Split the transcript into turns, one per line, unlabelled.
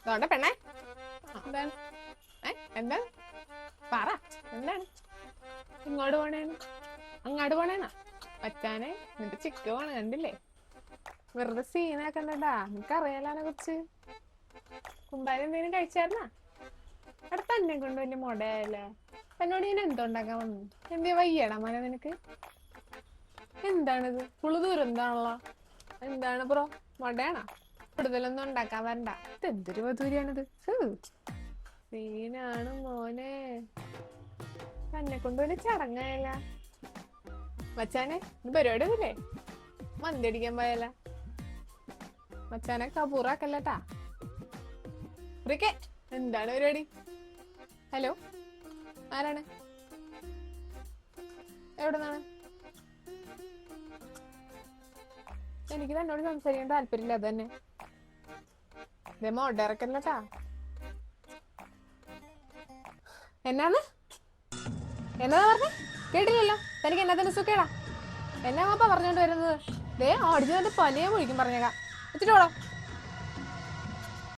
അതുകൊണ്ട് പെണ്ണേ എന്താണ് എന്താണ് പറ എന്താണ് ഇങ്ങോട്ട് പോണേന്ന് അങ്ങോട്ട് പോണേന്നാ മച്ചാനെ നിന്റെ ചിക്ക് പോണ കണ്ടില്ലേ വെറുതെ സീനാക്കണ്ടടാ നിനക്കറിയാലോ അതിനെ കുറിച്ച് കുമ്പാരി എന്തെങ്കിലും കഴിച്ചായിരുന്നാ അവിടെ തന്നെ കൊണ്ട് വലിയ മുടയായല്ലേ എന്നോട് ഞാൻ എന്തുണ്ടാക്കാൻ വന്നു എന്തേ വയ്യടാ മന നിനക്ക് എന്താണിത് പുളു ദൂരം എന്താണല്ലോ എന്താണ് ബ്രോ മുടയാണോ കൂടുതലൊന്നും ഉണ്ടാക്കാൻ വരണ്ട ഇത് എന്തൊരു വധൂരിയാണിത് സീനാണ് മോനെ തന്നെ കൊണ്ട് വലിയ ചടങ്ങായല്ല മച്ചാനെ ഇത് പരിപാടി ഒന്നുമില്ലേ മന്തി അടിക്കാൻ പോയല്ല മച്ചാനെ കപൂറാക്കല്ലട്ടാ എന്താണ് പരിപാടി ഹലോ ആരാണ് എവിടെന്നാണ് എനിക്ക് തന്നോട് സംസാരിക്കാൻ താല്പര്യമില്ല അത് തന്നെ ഇതേ മോഡറക്കല്ലട്ടാ എന്നാന്ന് എന്നതാ പറഞ്ഞേ കേട്ടില്ലല്ലോ തനിക്ക് എന്നാ തന്നെ സുഖേടാ എന്നാ അപ്പ പറഞ്ഞോണ്ട് വരുന്നത് ദേ ഓടിച്ചു പനിയെ വിളിക്കും പറഞ്ഞേക്കാം വെച്ചിട്ടോളോ